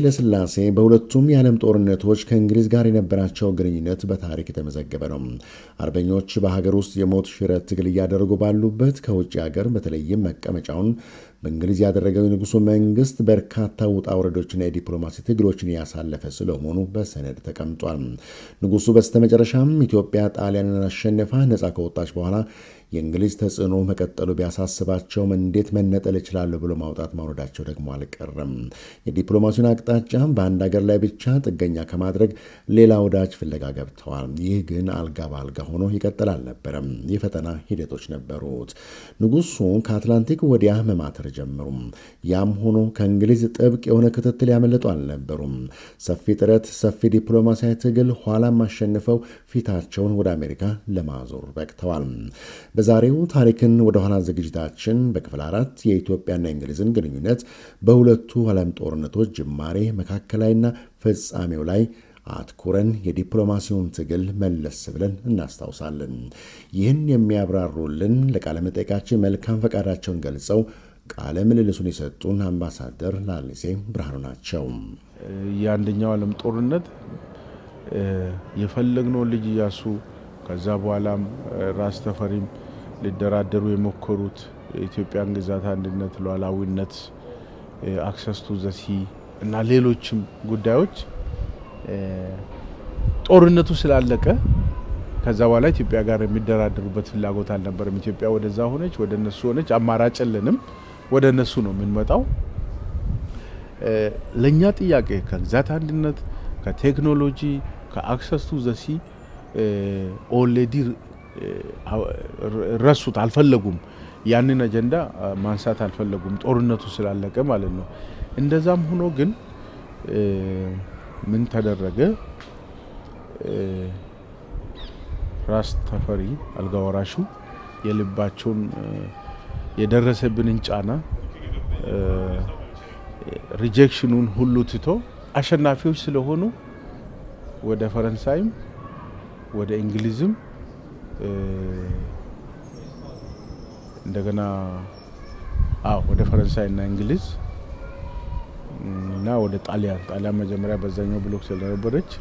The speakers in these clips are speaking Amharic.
ኃይለ ሥላሴ በሁለቱም የዓለም ጦርነቶች ከእንግሊዝ ጋር የነበራቸው ግንኙነት በታሪክ የተመዘገበ ነው። አርበኞች በሀገር ውስጥ የሞት ሽረት ትግል እያደረጉ ባሉበት ከውጭ ሀገር በተለይም መቀመጫውን በእንግሊዝ ያደረገው የንጉሱ መንግስት በርካታ ውጣ ውረዶችና የዲፕሎማሲ ትግሎችን ያሳለፈ ስለመሆኑ በሰነድ ተቀምጧል። ንጉሱ በስተመጨረሻም ኢትዮጵያ ጣሊያንን አሸነፋ ነፃ ከወጣች በኋላ የእንግሊዝ ተጽዕኖ መቀጠሉ ቢያሳስባቸውም እንዴት መነጠል ይችላሉ ብሎ ማውጣት ማውረዳቸው ደግሞ አልቀረም። የዲፕሎማሲውን አቅጣጫ በአንድ ሀገር ላይ ብቻ ጥገኛ ከማድረግ ሌላ ወዳጅ ፍለጋ ገብተዋል። ይህ ግን አልጋ በአልጋ ሆኖ ይቀጥል አልነበረም። የፈተና ሂደቶች ነበሩት። ንጉሱ ከአትላንቲክ ወዲያ መማተር ጀመሩም። ያም ሆኖ ከእንግሊዝ ጥብቅ የሆነ ክትትል ያመለጡ አልነበሩም። ሰፊ ጥረት፣ ሰፊ ዲፕሎማሲያዊ ትግል ኋላም አሸንፈው ፊታቸውን ወደ አሜሪካ ለማዞር በቅተዋል። በዛሬው ታሪክን ወደ ኋላ ዝግጅታችን በክፍል 4 የኢትዮጵያና የእንግሊዝን ግንኙነት በሁለቱ ዓለም ጦርነቶች ጅማሬ፣ መካከላይና ፍጻሜው ላይ አትኩረን የዲፕሎማሲውን ትግል መለስ ብለን እናስታውሳለን። ይህን የሚያብራሩልን ለቃለ መጠይቃችን መልካም ፈቃዳቸውን ገልጸው ቃለ ምልልሱን የሰጡን አምባሳደር ላሊሴ ብርሃኑ ናቸው። የአንደኛው ዓለም ጦርነት የፈለግነው ልጅ ኢያሱ ከዛ በኋላም ራስ ተፈሪም ሊደራደሩ የሞከሩት የኢትዮጵያን ግዛት አንድነት፣ ሉዓላዊነት፣ አክሰስ ቱ ዘ ሲ እና ሌሎችም ጉዳዮች ጦርነቱ ስላለቀ ከዛ በኋላ ኢትዮጵያ ጋር የሚደራደሩበት ፍላጎት አልነበረም። ኢትዮጵያ ወደዛ ሆነች፣ ወደ እነሱ ሆነች፣ አማራጭ የለንም፣ ወደ እነሱ ነው የምንመጣው። ለእኛ ጥያቄ ከግዛት አንድነት፣ ከቴክኖሎጂ፣ ከአክሰስ ቱ ዘ ሲ ኦልሬዲ ረሱት፣ አልፈለጉም። ያንን አጀንዳ ማንሳት አልፈለጉም፣ ጦርነቱ ስላለቀ ማለት ነው። እንደዛም ሆኖ ግን ምን ተደረገ? ራስ ተፈሪ አልጋ ወራሹ የልባቸውን የደረሰብንን ጫና ሪጀክሽኑን ሁሉ ትቶ አሸናፊዎች ስለሆኑ ወደ ፈረንሳይም ወደ እንግሊዝም እንደገና ወደ ፈረንሳይና እንግሊዝ እና ወደ ጣሊያን መጀመሪያ በዛኛው ብሎክ ስለነበረች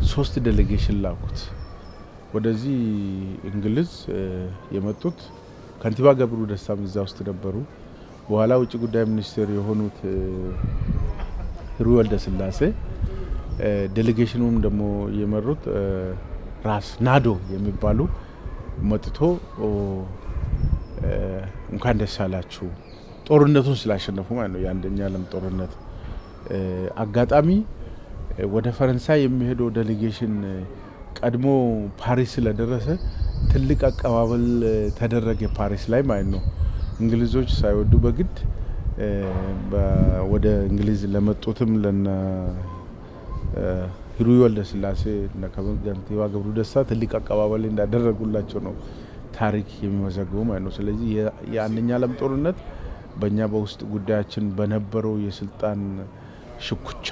3 ዴሌጌሽን ላኩት። ወደዚህ እንግሊዝ የመጡት ከንቲባ ገብሩ ደስታም እዛ ውስጥ ነበሩ። በኋላ ውጭ ጉዳይ ሚኒስትር የሆኑት ሂሩይ ወልደስላሴ፣ ዴሌጌሽኑም ደግሞ የመሩት ራስ ናዶ የሚባሉ መጥቶ እንኳን ደስ አላችሁ ጦርነቱን ስላሸነፉ ማለት ነው። የአንደኛ ዓለም ጦርነት አጋጣሚ ወደ ፈረንሳይ የሚሄደው ዴሌጌሽን ቀድሞ ፓሪስ ስለደረሰ ትልቅ አቀባበል ተደረገ ፓሪስ ላይ ማለት ነው። እንግሊዞች ሳይወዱ በግድ ወደ እንግሊዝ ለመጡትም ለና ሂሩይ ወልደስላሴ እና ከንቲባ ገብሩ ደስታ ትልቅ አቀባበል እንዳደረጉላቸው ነው ታሪክ የሚመዘግበው ማለት ነው። ስለዚህ የአንደኛ ዓለም ጦርነት በእኛ በውስጥ ጉዳያችን በነበረው የስልጣን ሽኩቻ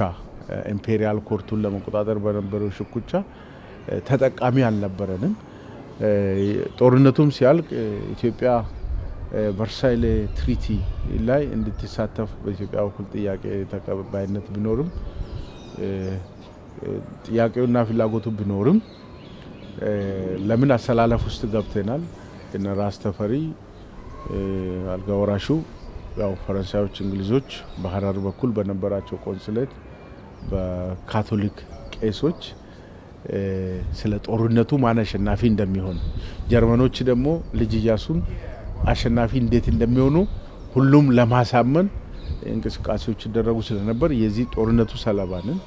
ኢምፔሪያል ኮርቱን ለመቆጣጠር በነበረው ሽኩቻ ተጠቃሚ አልነበረንም። ጦርነቱም ሲያልቅ ኢትዮጵያ ቨርሳይሌ ትሪቲ ላይ እንድትሳተፍ በኢትዮጵያ በኩል ጥያቄ ተቀባይነት ቢኖርም ጥያቄውና ፍላጎቱ ቢኖርም ለምን አሰላለፍ ውስጥ ገብተናል። እነ ራስ ተፈሪ አልጋ ወራሹ ያው ፈረንሳዮች፣ እንግሊዞች በሐረር በኩል በነበራቸው ቆንስሌት በካቶሊክ ቄሶች ስለ ጦርነቱ ማን አሸናፊ እንደሚሆን፣ ጀርመኖች ደግሞ ልጅ ኢያሱን አሸናፊ እንዴት እንደሚሆኑ ሁሉም ለማሳመን እንቅስቃሴዎች ይደረጉ ስለነበር የዚህ ጦርነቱ ሰለባ ነን።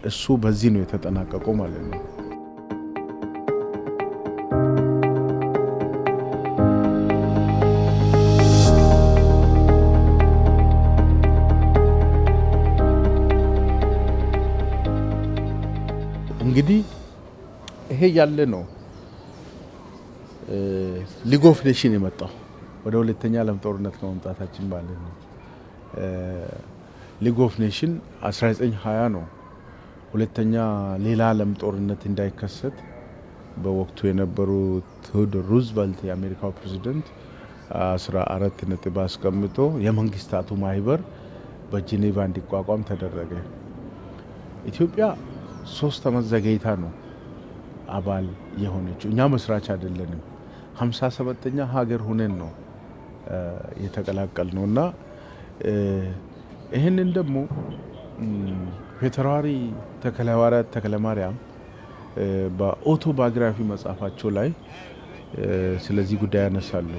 እሱ በዚህ ነው የተጠናቀቀው ማለት ነው። እንግዲህ ይሄ ያለ ነው ሊግ ኦፍ ኔሽን የመጣው ወደ ሁለተኛ ዓለም ጦርነት ከመምጣታችን ማለት ነው። ሊግ ኦፍ ኔሽን 1920 ነው። ሁለተኛ ሌላ ዓለም ጦርነት እንዳይከሰት በወቅቱ የነበሩት ቴዎዶር ሩዝቨልት የአሜሪካው ፕሬዚደንት 14 ነጥብ አስቀምጦ የመንግስታቱ ማህበር በጄኔቫ እንዲቋቋም ተደረገ። ኢትዮጵያ 3 ዓመት ዘገይታ ነው አባል የሆነችው። እኛ መስራች አይደለንም። 57ኛ ሀገር ሆነን ነው የተቀላቀል ነውና ይህንን ደግሞ ፌብሩዋሪ ተክለሐዋርያት ተክለማርያም በኦቶባዮግራፊ መጽሐፋቸው ላይ ስለዚህ ጉዳይ ያነሳሉ።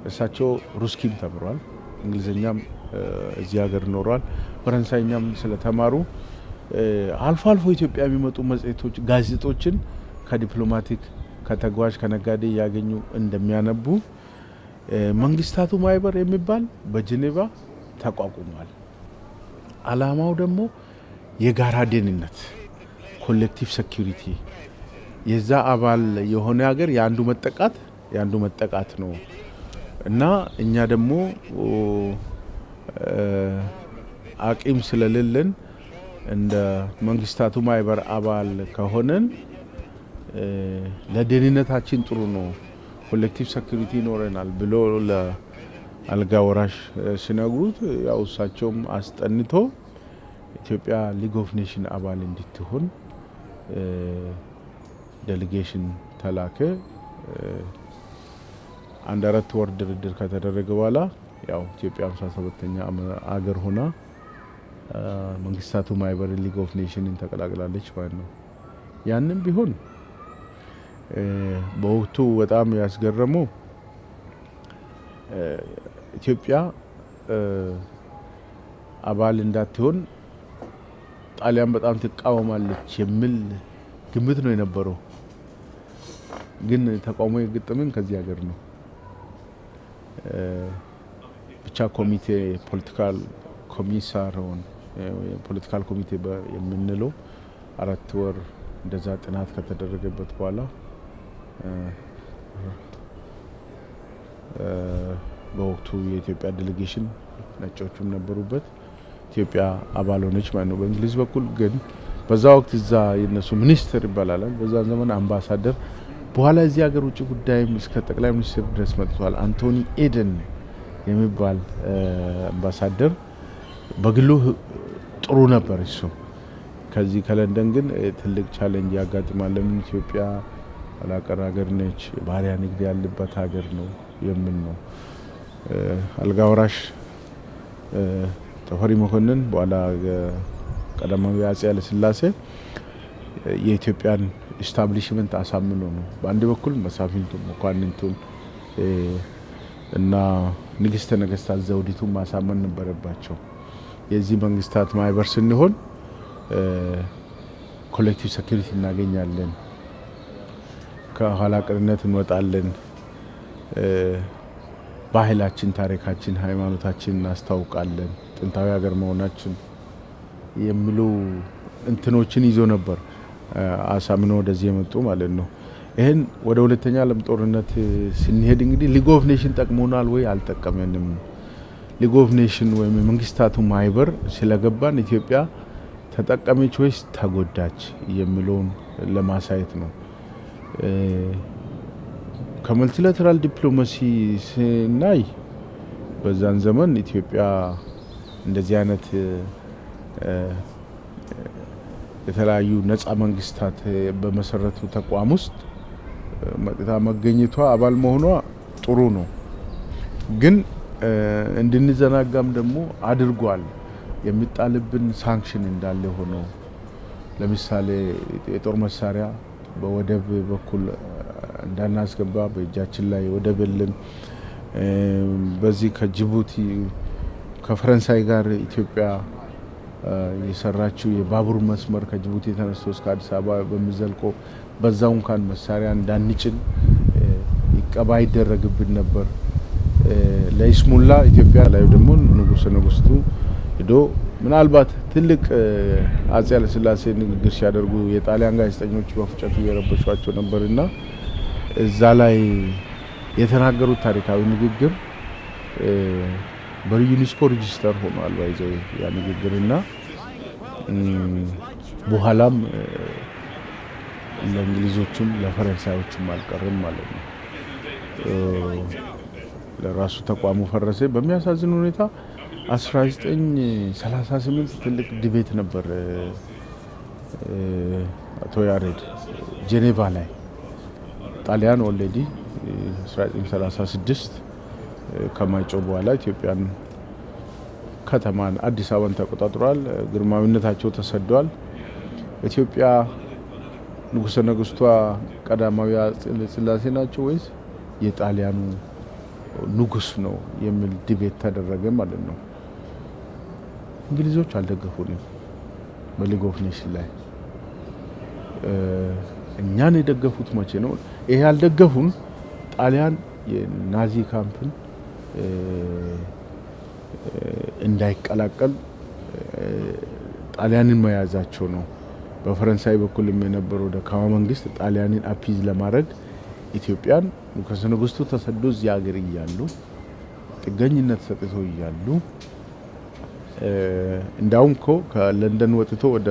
እሳቸው ሩስኪም ተምሯል፣ እንግሊዝኛም እዚህ ሀገር ኖሯል፣ ፈረንሳይኛም ስለተማሩ አልፎ አልፎ ኢትዮጵያ የሚመጡ መጽሔቶች፣ ጋዜጦችን ከዲፕሎማቲክ ከተጓዥ ከነጋዴ ያገኙ እንደሚያነቡ መንግስታቱ ማህበር የሚባል በጄኔቫ ተቋቁሟል። አላማው ደግሞ የጋራ ደህንነት ኮሌክቲቭ ሴኩሪቲ የዛ አባል የሆነ ሀገር የአንዱ መጠቃት ነው እና እኛ ደግሞ አቂም ስለሌለን እንደ መንግስታቱ ማህበር አባል ከሆነን ለደህንነታችን ጥሩ ነው ኮሌክቲቭ ሴኩሪቲ ይኖረናል ብሎ ለአልጋ ወራሽ ሲነግሩት ያው እሳቸውም አስጠንቶ ኢትዮጵያ ሊግ ኦፍ ኔሽን አባል እንድትሆን ዴሌጌሽን ተላከ። 4 ወር ድርድር ከተደረገ በኋላ ያው ኢትዮጵያ 57ኛ አገር ሆና መንግስታቱ ማህበር ሊግ ኦፍ ኔሽንን ተቀላቅላለች ማለት ነው። ያንን ቢሆን በወቅቱ በጣም ያስገረመው ኢትዮጵያ አባል እንዳትሆን ጣሊያን በጣም ትቃወማለች የሚል ግምት ነው የነበረው። ግን ተቃውሞ የገጠመን ከዚህ ሀገር ነው። ብቻ ኮሚቴ ፖለቲካል ኮሚሳር ፖለቲካል ኮሚቴ የምንለው 4 ወር እንደዛ ጥናት ከተደረገበት በኋላ በወቅቱ የኢትዮጵያ ዴሌጌሽን ነጮቹም ነበሩበት ኢትዮጵያ አባል ሆነች ማለት ነው። በእንግሊዝ በኩል ግን በዛ ወቅት እዛ የነሱ ሚኒስትር ይባላል፣ በዛ ዘመን አምባሳደር፣ በኋላ እዚህ ሀገር ውጭ ጉዳይም እስከ ጠቅላይ ሚኒስትር ድረስ መጥቷል። አንቶኒ ኤደን የሚባል አምባሳደር በግሉ ጥሩ ነበር እሱ። ከዚህ ከለንደን ግን ትልቅ ቻሌንጅ ያጋጥማል። ለምን ኢትዮጵያ አላቀር ሀገር ነች፣ ባሪያ ንግድ ያለበት ሀገር ነው የምን ነው። አልጋ ወራሽ ተፈሪ መኮንን በኋላ ቀዳማዊ አፄ ኃይለ ሥላሴ የኢትዮጵያን ኢስታብሊሽመንት አሳምኖ ነው። በአንድ በኩል መሳፍንቱን መኳንንቱን እና ንግስተ ነገስታት ዘውዲቱን ማሳመን ነበረባቸው። የዚህ መንግስታት ማህበር ስንሆን ኮሌክቲቭ ሴኩሪቲ እናገኛለን፣ ከኋላ ቀርነት እንወጣለን፣ ባህላችን፣ ታሪካችን፣ ሃይማኖታችን እናስታውቃለን፣ ጥንታዊ ሀገር መሆናችን የሚሉ እንትኖችን ይዞ ነበር አሳምኖ ወደዚህ የመጡ ማለት ነው። ይሄን ወደ ሁለተኛ ዓለም ጦርነት ስንሄድ እንግዲህ ሊግ ኦፍ ኔሽን ጠቅሞናል ወይ አልጠቀመንም? ሊግ ኦፍ ኔሽን ወይም የመንግስታቱ ማህበር ስለገባን ኢትዮጵያ ተጠቀመች ወይስ ተጎዳች የሚለውን ለማሳየት ነው። ከመልቲላተራል ዲፕሎማሲ ስናይ በዛን ዘመን ኢትዮጵያ እንደዚህ አይነት የተለያዩ ነፃ መንግስታት በመሰረቱ ተቋም ውስጥ መገኘቷ አባል መሆኗ ጥሩ ነው። ግን እንድንዘናጋም ደግሞ አድርጓል። የሚጣልብን ሳንክሽን እንዳለ ሆኖ ለምሳሌ የጦር መሳሪያ በወደብ በኩል እንዳናስገባ በእጃችን ላይ ወደብ የለም። በዚህ ከጅቡቲ ከፈረንሳይ ጋር ኢትዮጵያ የሰራችው የባቡር መስመር ከጅቡቲ ተነስቶ እስከ አዲስ አበባ በሚዘልቀው በዛው እንኳን መሳሪያ እንዳንጭን ይቀባ ይደረግብን ነበር። ለይስሙላ ኢትዮጵያ ላይ ደግሞ ንጉሠ ነገሥቱ ሄዶ ምናልባት ትልቅ አፄ ኃይለ ሥላሴ ንግግር ሲያደርጉ የጣሊያን ጋዜጠኞች በፉጨት እየረበሿቸው ነበርና እዛ ላይ የተናገሩት ታሪካዊ ንግግር በዩኒስኮ ሬጂስተር ሆኗል። ባይዘው ያ ንግግርና በኋላም ለእንግሊዞችም ለፈረንሳዮችም አልቀርም ማለት ነው። ለራሱ ተቋሙ ፈረሰ። በሚያሳዝን ሁኔታ 1938 ትልቅ ዲቤት ነበር አቶ ያሬድ ጄኔቫ ላይ ጣሊያን ኦልሬዲ 1936 ከማይጮ በኋላ ኢትዮጵያን ከተማን አዲስ አበባን ተቆጣጥሯል። ግርማዊነታቸው ተሰዷል። ኢትዮጵያ ንጉሠ ነገሥቷ ቀዳማዊ ሥላሴ ናቸው ወይስ የጣሊያኑ ንጉስ ነው የሚል ዲቤት ተደረገ ማለት ነው። እንግሊዞች አልደገፉንም በሊግ ኦፍ ኔሽን ላይ እኛን የደገፉት መቼ ነው? ይሄ ያልደገፉን ጣሊያን የናዚ ካምፕን እንዳይቀላቀል ጣሊያንን መያዛቸው ነው። በፈረንሳይ በኩልም የነበረው ደካማ መንግስት ጣሊያንን አፒዝ ለማድረግ ኢትዮጵያን ንጉሠ ነገሥቱ ተሰዶ እዚህ ሀገር እያሉ ጥገኝነት ሰጥተው እያሉ እንዳውም ከለንደን ወጥቶ ወደ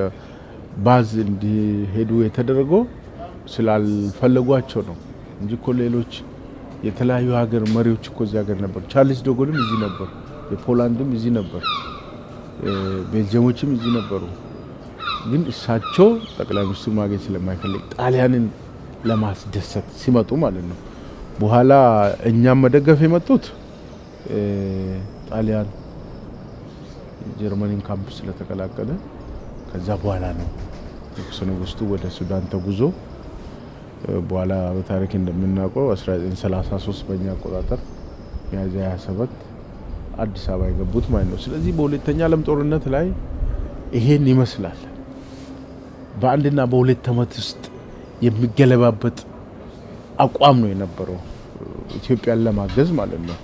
ባዝ እንዲሄዱ የተደረገው ስላልፈለጓቸው ነው እንጂ ሌሎች የተለያዩ ሀገር መሪዎች እዚህ ሀገር ነበር። ቻርልስ ዶጎልም እዚህ ነበር፣ የፖላንድም እዚህ ነበር፣ ቤልጂየሞችም እዚህ ነበሩ። ግን እሳቸው ጠቅላይ ሚኒስትሩ ማግኘት ስለማይፈልግ ጣሊያንን ለማስደሰት ሲመጡ ማለት ነው። በኋላ እኛም መደገፍ የመጡት ጣሊያን ጀርመኒን ካምፕ ስለተቀላቀለ ከዛ በኋላ ነው። ንጉሠ ነገሥቱ ወደ ሱዳን ተጉዞ በኋላ በታሪክ እንደምናውቀው 1933 በእኛ አቆጣጠር ሚያዝያ 27 አዲስ አበባ የገቡት ማለት ነው። ስለዚህ በሁለተኛ ዓለም ጦርነት ላይ ይሄን ይመስላል። በአንድና በሁለት ዓመት ውስጥ የሚገለባበጥ አቋም ነው የነበረው ኢትዮጵያን ለማገዝ ማለት ነው።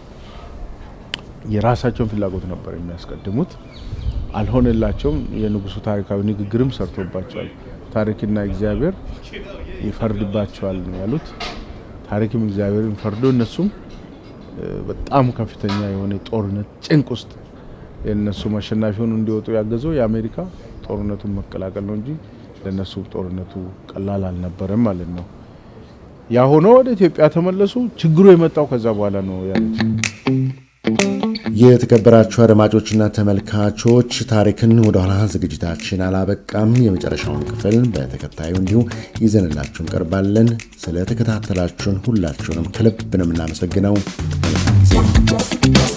የራሳቸውን ፍላጎት ነበር የሚያስቀድሙት። አልሆነላቸውም። የንጉሱ ታሪካዊ ንግግርም ሰርቶባቸዋል። ታሪክና እግዚአብሔር ይፈርድባቸዋል ነው ያሉት። ታሪክም እግዚአብሔርን ፈርዶ እነሱም በጣም ከፍተኛ የሆነ ጦርነት ጭንቅ ውስጥ የነሱ ማሸናፊውን እንዲወጡ ያገዘው የአሜሪካ ጦርነቱን መቀላቀል ነው እንጂ ለነሱ ጦርነቱ ቀላል አልነበረም ማለት ነው። ያ ሆኖ ወደ ኢትዮጵያ ተመለሱ። ችግሩ የመጣው ከዛ በኋላ ነው ያሉት። የተከበራችሁ አድማጮችና ተመልካቾች ታሪክን ወደ ኋላ ዝግጅታችን አላበቃም። የመጨረሻውን ክፍል በተከታዩ እንዲሁ ይዘንላችሁ እንቀርባለን። ስለተከታተላችሁን ሁላችሁንም ከልብ ነው የምናመሰግነው። መልካም ጊዜ።